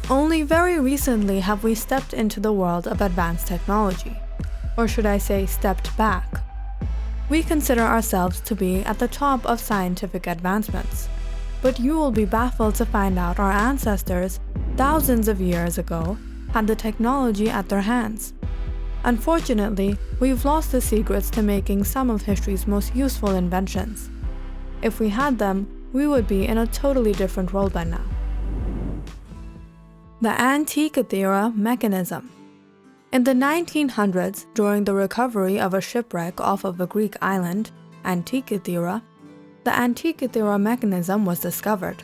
Only very recently have we stepped into the world of advanced technology, or should I say stepped back. We consider ourselves to be at the top of scientific advancements, but you will be baffled to find out our ancestors, thousands of years ago, had the technology at their hands. Unfortunately, we've lost the secrets to making some of history's most useful inventions. If we had them, we would be in a totally different world by now. The Antikythera Mechanism. In the 1900s, during the recovery of a shipwreck off of a Greek island, Antikythera, the Antikythera Mechanism was discovered.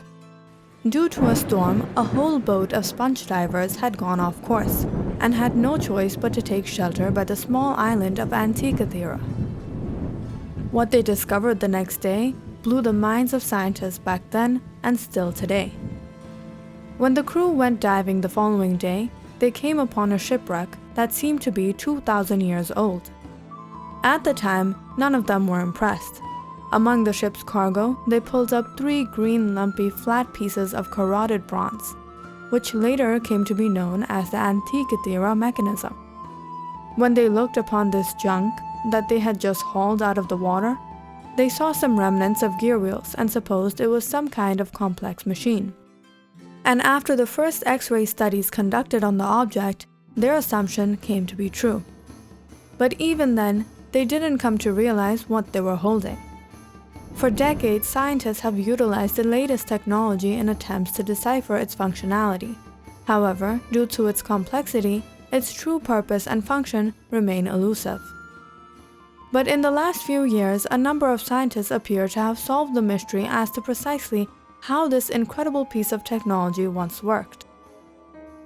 Due to a storm, a whole boat of sponge divers had gone off course and had no choice but to take shelter by the small island of Antikythera. What they discovered the next day blew the minds of scientists back then and still today. When the crew went diving the following day, they came upon a shipwreck that seemed to be 2,000 years old. At the time, none of them were impressed. Among the ship's cargo, they pulled up 3 green lumpy flat pieces of corroded bronze, which later came to be known as the Antikythera Mechanism. When they looked upon this junk that they had just hauled out of the water, they saw some remnants of gear wheels and supposed it was some kind of complex machine. And after the first X-ray studies conducted on the object, their assumption came to be true. But even then, they didn't come to realize what they were holding. For decades, scientists have utilized the latest technology in attempts to decipher its functionality. However, due to its complexity, its true purpose and function remain elusive. But in the last few years, a number of scientists appear to have solved the mystery as to precisely how this incredible piece of technology once worked.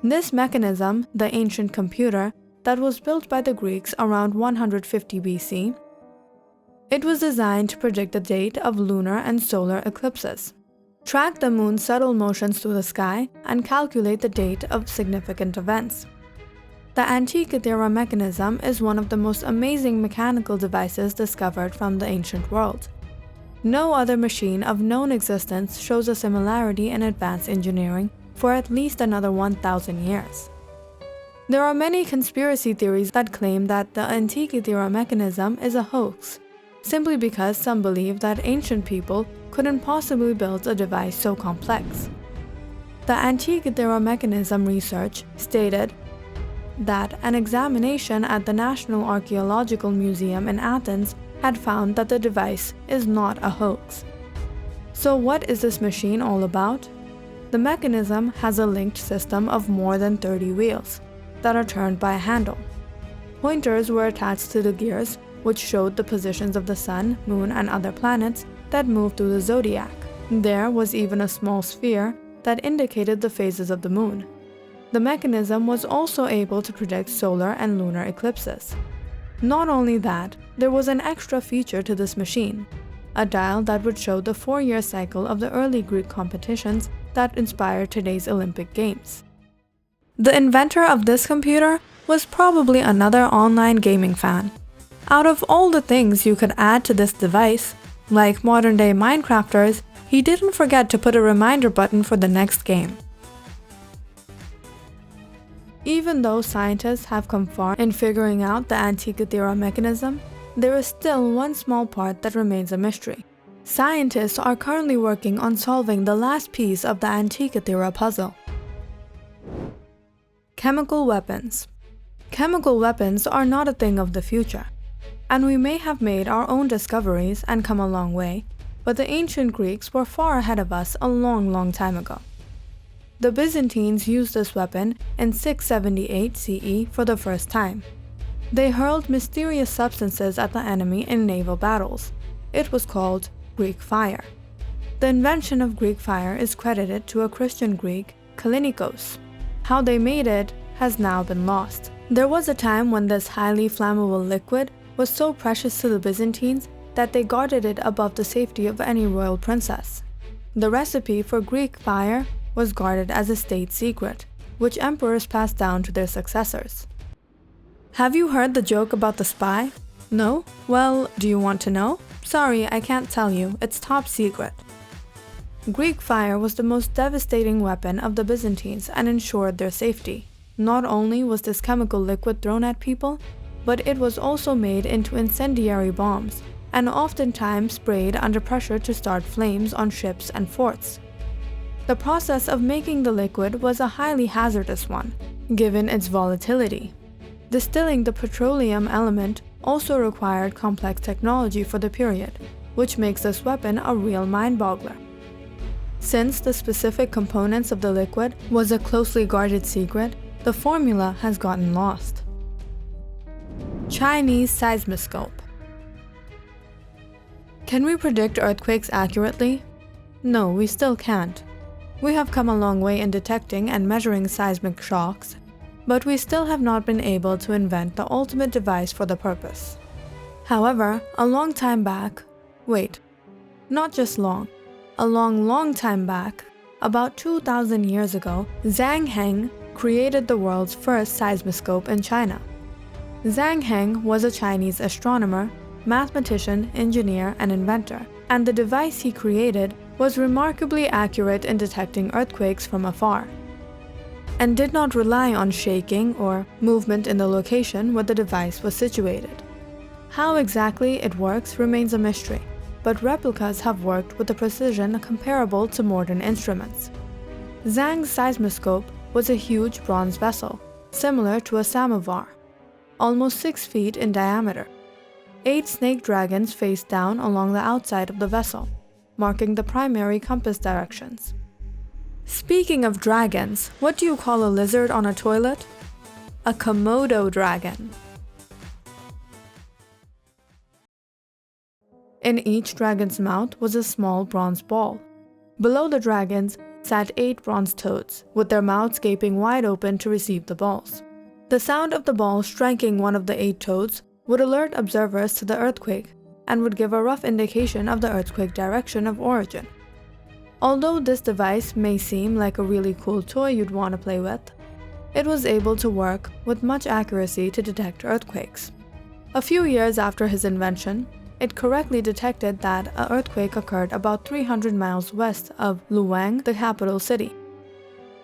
This mechanism, the ancient computer that was built by the Greeks around 150 BC, it was designed to predict the date of lunar and solar eclipses, track the moon's subtle motions through the sky, and calculate the date of significant events. The Antikythera Mechanism is one of the most amazing mechanical devices discovered from the ancient world. No other machine of known existence shows a similarity in advanced engineering for at least another 1,000 years. There are many conspiracy theories that claim that the Antikythera Mechanism is a hoax, simply because some believe that ancient people couldn't possibly build a device so complex. The Antikythera Mechanism research stated that an examination at the National Archaeological Museum in Athens had found that the device is not a hoax. So what is this machine all about? The mechanism has a linked system of more than 30 wheels that are turned by a handle. Pointers were attached to the gears, which showed the positions of the sun, moon, and other planets that moved through the zodiac. There was even a small sphere that indicated the phases of the moon. The mechanism was also able to predict solar and lunar eclipses. Not only that, there was an extra feature to this machine, a dial that would show the 4-year cycle of the early Greek competitions that inspired today's Olympic Games. The inventor of this computer was probably another online gaming fan. Out of all the things you could add to this device, like modern-day Minecrafters, he didn't forget to put a reminder button for the next game. Even though scientists have come far in figuring out the Antikythera Mechanism, there is still one small part that remains a mystery. Scientists are currently working on solving the last piece of the Antikythera puzzle. Chemical weapons. Chemical weapons are not a thing of the future, and we may have made our own discoveries and come a long way, but the ancient Greeks were far ahead of us a long time ago. The Byzantines used this weapon in 678 CE for the first time. They hurled mysterious substances at the enemy in naval battles. It was called Greek fire. The invention of Greek fire is credited to a Christian Greek, Lycurgus. How they made it has now been lost. There was a time when this highly flammable liquid was so precious to the Byzantines that they guarded it above the safety of any royal princess. The recipe for Greek fire was guarded as a state secret, which emperors passed down to their successors. Have you heard the joke about the spy? No? Well, do you want to know? Sorry, I can't tell you. It's top secret. Greek fire was the most devastating weapon of the Byzantines and ensured their safety. Not only was this chemical liquid thrown at people, but it was also made into incendiary bombs and oftentimes sprayed under pressure to start flames on ships and forts. The process of making the liquid was a highly hazardous one, given its volatility. Distilling the petroleum element also required complex technology for the period, which makes this weapon a real mind-boggler. Since the specific components of the liquid was a closely guarded secret, the formula has gotten lost. Chinese seismoscope. Can we predict earthquakes accurately? No, we still can't. We have come a long way in detecting and measuring seismic shocks, but we still have not been able to invent the ultimate device for the purpose. However, a long time back, not just long, a long time back, about 2,000 years ago, Zhang Heng created the world's first seismoscope in China. Zhang Heng was a Chinese astronomer, mathematician, engineer, and inventor, and the device he created was remarkably accurate in detecting earthquakes from afar, and did not rely on shaking or movement in the location where the device was situated. How exactly it works remains a mystery, but replicas have worked with a precision comparable to modern instruments. Zhang's seismoscope was a huge bronze vessel, similar to a samovar, almost 6 feet in diameter. 8 snake dragons faced down along the outside of the vessel, marking the primary compass directions. Speaking of dragons, what do you call a lizard on a toilet? A Komodo dragon. In each dragon's mouth was a small bronze ball. Below the dragons sat 8 bronze toads, with their mouths gaping wide open to receive the balls. The sound of the ball striking one of the 8 toads would alert observers to the earthquake and would give a rough indication of the earthquake direction of origin. Although this device may seem like a really cool toy you'd want to play with, it was able to work with much accuracy to detect earthquakes. A few years after his invention, it correctly detected that an earthquake occurred about 300 miles west of Luang, the capital city.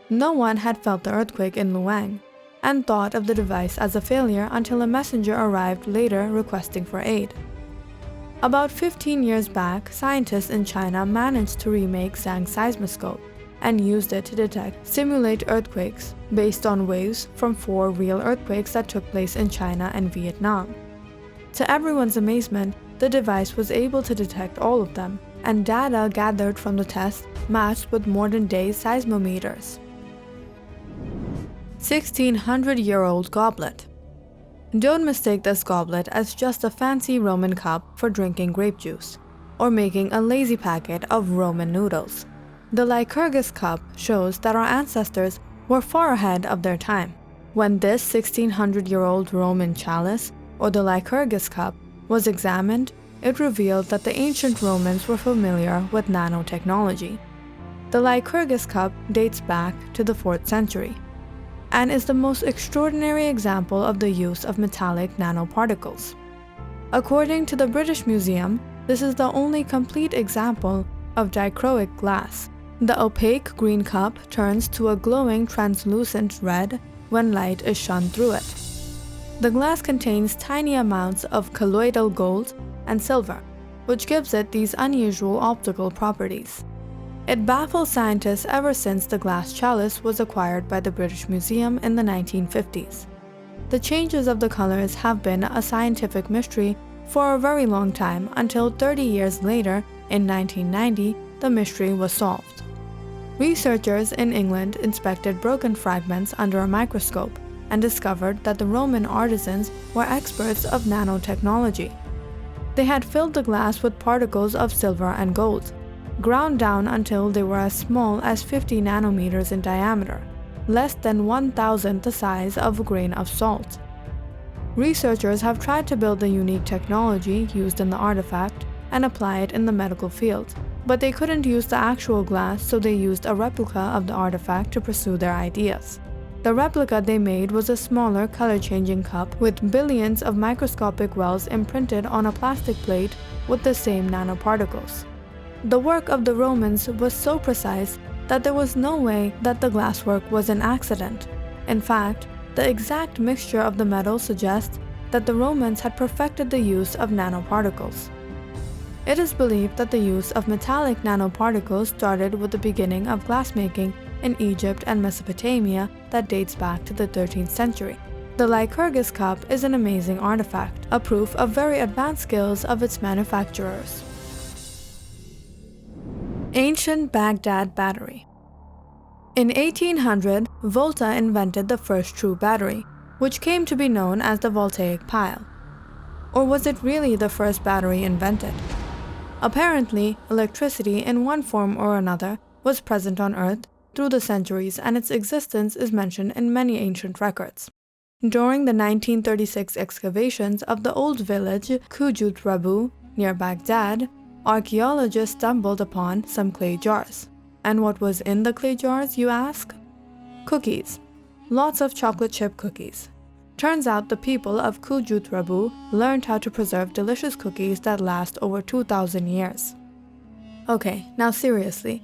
No one had felt the earthquake in Luang, and thought of the device as a failure until a messenger arrived later requesting for aid. About 15 years back, scientists in China managed to remake Zhang's seismoscope and used it to simulate earthquakes based on waves from 4 real earthquakes that took place in China and Vietnam. To everyone's amazement, the device was able to detect all of them, and data gathered from the test matched with modern-day seismometers. 1600-year-old goblet. Don't mistake this goblet as just a fancy Roman cup for drinking grape juice, or making a lazy packet of Roman noodles. The Lycurgus Cup shows that our ancestors were far ahead of their time. When this 1600-year-old Roman chalice, or the Lycurgus Cup, was examined, it revealed that the ancient Romans were familiar with nanotechnology. The Lycurgus Cup dates back to the 4th century, and is the most extraordinary example of the use of metallic nanoparticles. According to the British Museum, this is the only complete example of dichroic glass. The opaque green cup turns to a glowing translucent red when light is shone through it. The glass contains tiny amounts of colloidal gold and silver, which gives it these unusual optical properties. It baffles scientists ever since the glass chalice was acquired by the British Museum in the 1950s. The changes of the colors have been a scientific mystery for a very long time until 30 years later, in 1990, the mystery was solved. Researchers in England inspected broken fragments under a microscope and discovered that the Roman artisans were experts of nanotechnology. They had filled the glass with particles of silver and gold, ground down until they were as small as 50 nanometers in diameter, less than 1,000th the size of a grain of salt. Researchers have tried to build the unique technology used in the artifact and apply it in the medical field, but they couldn't use the actual glass, so they used a replica of the artifact to pursue their ideas. The replica they made was a smaller color-changing cup with billions of microscopic wells imprinted on a plastic plate with the same nanoparticles. The work of the Romans was so precise that there was no way that the glasswork was an accident. In fact, the exact mixture of the metals suggests that the Romans had perfected the use of nanoparticles. It is believed that the use of metallic nanoparticles started with the beginning of glassmaking in Egypt and Mesopotamia that dates back to the 13th century. The Lycurgus Cup is an amazing artifact, a proof of very advanced skills of its manufacturers. Ancient Baghdad Battery. In 1800, Volta invented the first true battery, which came to be known as the voltaic pile. Or was it really the first battery invented? Apparently, electricity in one form or another was present on Earth through the centuries, and its existence is mentioned in many ancient records. During the 1936 excavations of the old village Kujut Rabu near Baghdad, archaeologists stumbled upon some clay jars. And what was in the clay jars, you ask? Cookies. Lots of chocolate chip cookies. Turns out the people of Kujut Rabu learned how to preserve delicious cookies that last over 2,000 years. Okay, now seriously,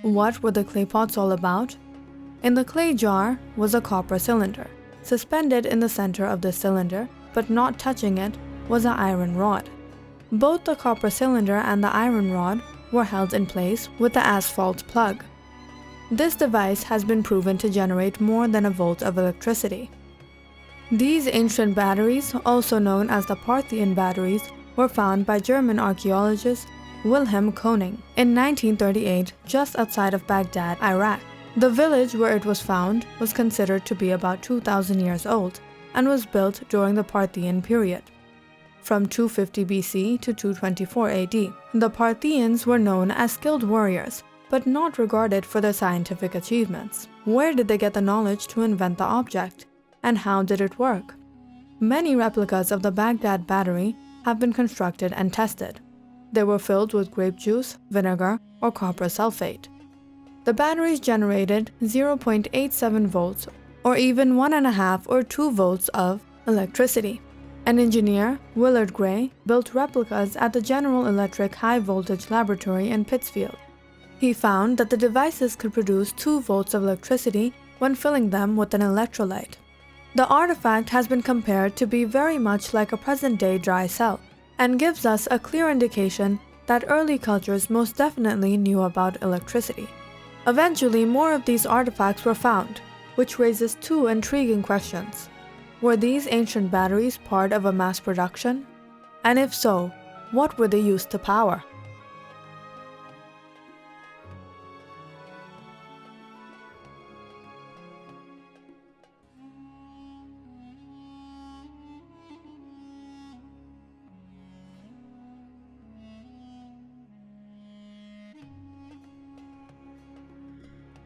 what were the clay pots all about? In the clay jar was a copper cylinder. Suspended in the center of the cylinder, but not touching it, was an iron rod. Both the copper cylinder and the iron rod were held in place with the asphalt plug. This device has been proven to generate more than a volt of electricity. These ancient batteries, also known as the Parthian batteries, were found by German archaeologist Wilhelm Koning in 1938 just outside of Baghdad, Iraq. The village where it was found was considered to be about 2,000 years old and was built during the Parthian period, from 250 BC to 224 AD. The Parthians were known as skilled warriors, but not regarded for their scientific achievements. Where did they get the knowledge to invent the object? And how did it work? Many replicas of the Baghdad battery have been constructed and tested. They were filled with grape juice, vinegar, or copper sulfate. The batteries generated 0.87 volts, or even 1.5 or 2 volts of electricity. An engineer, Willard Gray, built replicas at the General Electric High Voltage Laboratory in Pittsfield. He found that the devices could produce 2 volts of electricity when filling them with an electrolyte. The artifact has been compared to be very much like a present-day dry cell, and gives us a clear indication that early cultures most definitely knew about electricity. Eventually, more of these artifacts were found, which raises 2 intriguing questions. Were these ancient batteries part of a mass production? And if so, what were they used to power?